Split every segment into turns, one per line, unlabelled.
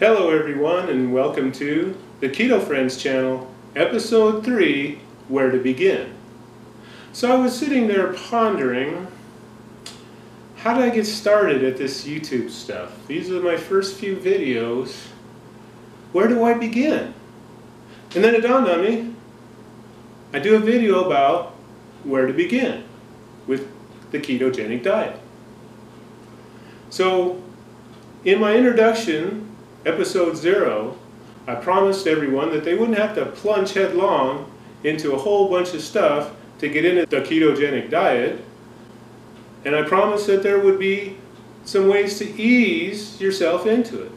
Hello everyone, and welcome to the Keto Friends channel, episode 3, Where to Begin. So I was sitting there pondering, how did I get started at this YouTube stuff? These are my first few videos. Where do I begin? And then it dawned on me, I do a video about where to begin with the ketogenic diet. So in my introduction, episode 0, I promised everyone that they wouldn't have to plunge headlong into a whole bunch of stuff to get into the ketogenic diet. And I promised that there would be some ways to ease yourself into it.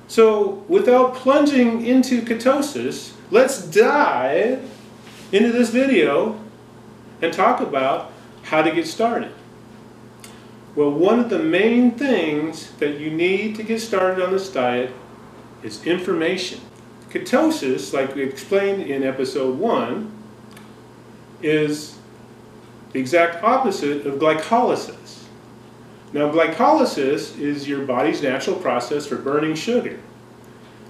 So without plunging into ketosis, let's dive into this video and talk about how to get started. Well, one of the main things that you need to get started on this diet is information. Ketosis, like we explained in episode 1, is the exact opposite of glycolysis. Now, glycolysis is your body's natural process for burning sugar.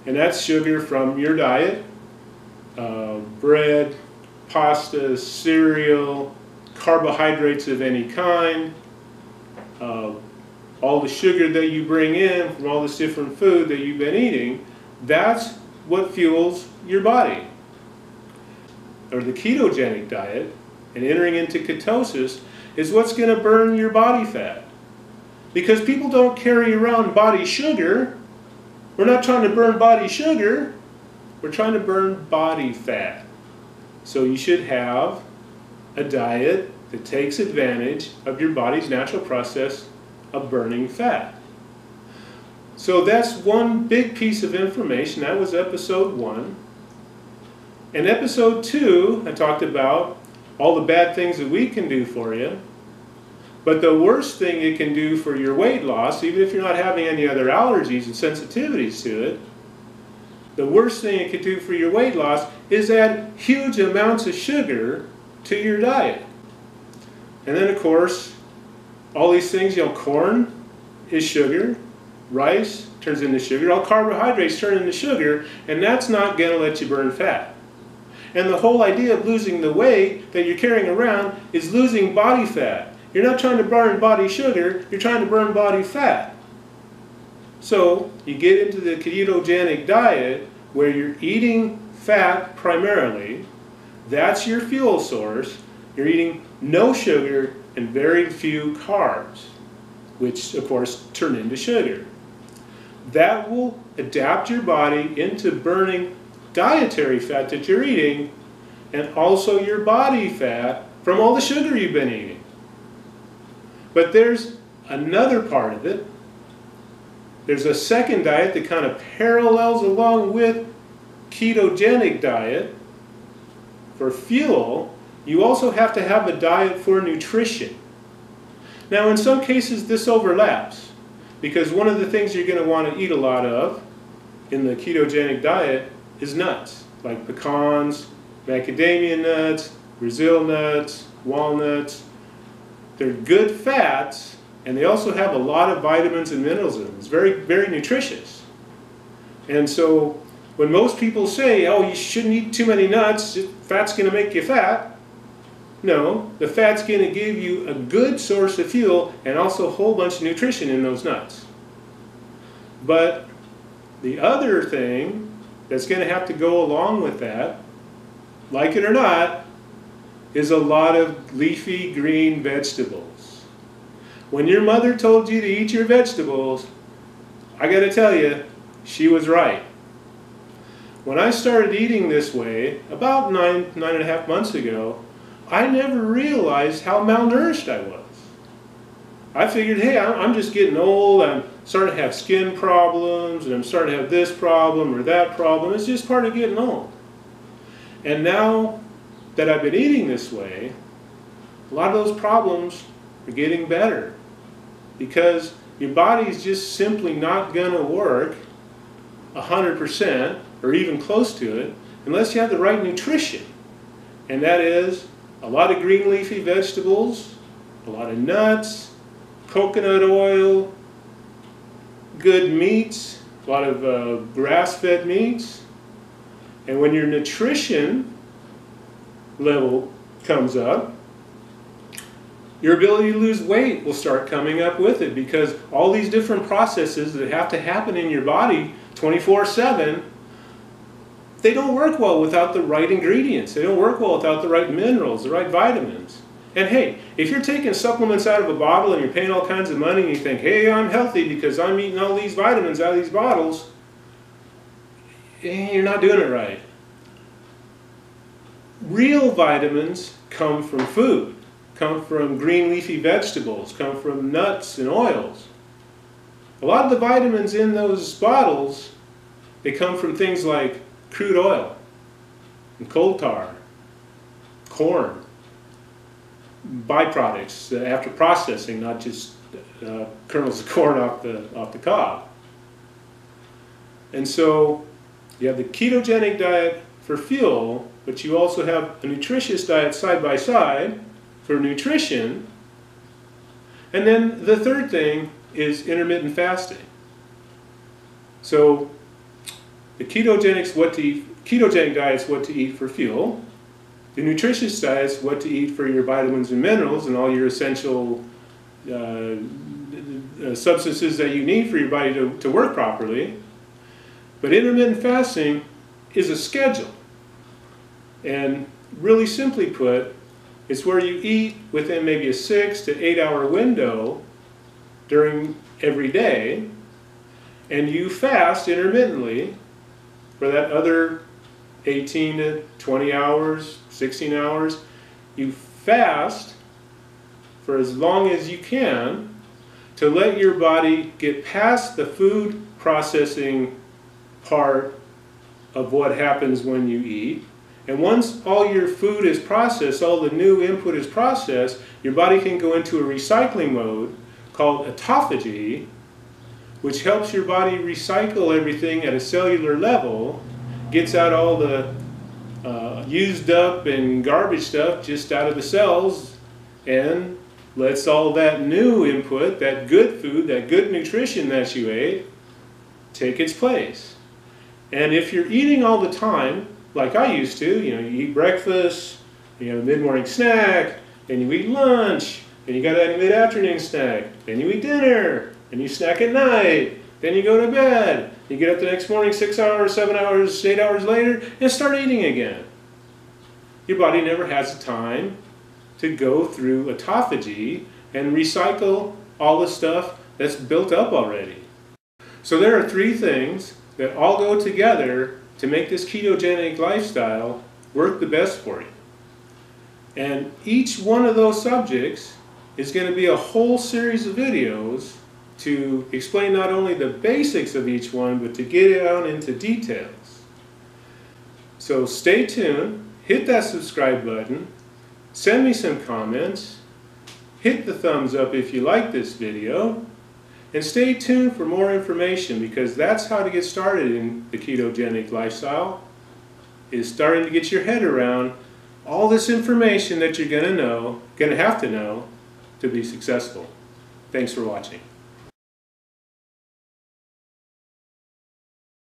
And that's sugar from your diet, bread, pasta, cereal, carbohydrates of any kind, all the sugar that you bring in from all this different food that you've been eating. That's what fuels your body. Or the ketogenic diet, and entering into ketosis, is what's going to burn your body fat. Because people don't carry around body sugar. We're not trying to burn body sugar, we're trying to burn body fat. So you should have a diet that takes advantage of your body's natural process of burning fat. So that's one big piece of information. That was episode 1. In episode 2, I talked about all the bad things that we can do for you. But the worst thing it can do for your weight loss, even if you're not having any other allergies and sensitivities to it, the worst thing it could do for your weight loss is add huge amounts of sugar to your diet. And then, of course, all these things, corn is sugar, rice turns into sugar, all carbohydrates turn into sugar, and that's not going to let you burn fat. And the whole idea of losing the weight that you're carrying around is losing body fat. You're not trying to burn body sugar, you're trying to burn body fat. So you get into the ketogenic diet where you're eating fat primarily. That's your fuel source. You're eating no sugar and very few carbs, which of course turn into sugar. That will adapt your body into burning dietary fat that you're eating, and also your body fat from all the sugar you've been eating. But there's another part of it. There's a second diet that kind of parallels along with ketogenic diet. For fuel, you also have to have a diet for nutrition. Now, in some cases this overlaps, because one of the things you're going to want to eat a lot of in the ketogenic diet is nuts, like pecans, macadamia nuts, Brazil nuts, walnuts. They're good fats, and they also have a lot of vitamins and minerals in them. It's very, very nutritious. And so when most people say, oh, you shouldn't eat too many nuts, fat's going to make you fat. No, the fat's going to give you a good source of fuel and also a whole bunch of nutrition in those nuts. But the other thing that's going to have to go along with that, like it or not, is a lot of leafy green vegetables. When your mother told you to eat your vegetables, I got to tell you, she was right. When I started eating this way, about nine and a half months ago, I never realized how malnourished I was. I figured, hey, I'm just getting old, I'm starting to have skin problems, and I'm starting to have this problem or that problem. It's just part of getting old. And now that I've been eating this way, a lot of those problems are getting better, because your body's just simply not going to work 100% or even close to it unless you have the right nutrition. And that is a lot of green leafy vegetables, a lot of nuts, coconut oil, good meats, a lot of grass-fed meats. And when your nutrition level comes up, your ability to lose weight will start coming up with it, because all these different processes that have to happen in your body 24/7, they don't work well without the right ingredients. They don't work well without the right minerals, the right vitamins. And hey, if you're taking supplements out of a bottle and you're paying all kinds of money and you think, hey, I'm healthy because I'm eating all these vitamins out of these bottles, you're not doing it right. Real vitamins come from food, come from green leafy vegetables, come from nuts and oils. A lot of the vitamins in those bottles, they come from things like crude oil and coal tar, corn, byproducts after processing, not just kernels of corn off the cob. And so you have the ketogenic diet for fuel, but you also have a nutritious diet side by side for nutrition. And then the third thing is intermittent fasting. So the ketogenic diet is what to eat for fuel. The nutritious diet is what to eat for your vitamins and minerals and all your essential substances that you need for your body to work properly. But intermittent fasting is a schedule. And really simply put, it's where you eat within maybe a 6 to 8 hour window during every day, and you fast intermittently for that other 18 to 20 hours, 16 hours. You fast for as long as you can to let your body get past the food processing part of what happens when you eat. And once all your food is processed, all the new input is processed, your body can go into a recycling mode called autophagy, which helps your body recycle everything at a cellular level, gets out all the used up and garbage stuff just out of the cells, and lets all that new input, that good food, that good nutrition that you ate, take its place. And if you're eating all the time, like I used to, you eat breakfast, you have a mid-morning snack, then you eat lunch, then you got that mid-afternoon snack, then you eat dinner, then you snack at night, then you go to bed, you get up the next morning 6 hours, 7 hours, 8 hours later, and start eating again. Your body never has the time to go through autophagy and recycle all the stuff that's built up already. So there are three things that all go together to make this ketogenic lifestyle work the best for you. And each one of those subjects is going to be a whole series of videos to explain not only the basics of each one, but to get it out into details. So stay tuned, hit that subscribe button, send me some comments, hit the thumbs up if you like this video, and stay tuned for more information, because that's how to get started in the ketogenic lifestyle, is starting to get your head around all this information that you're going to have to know to be successful. Thanks for watching.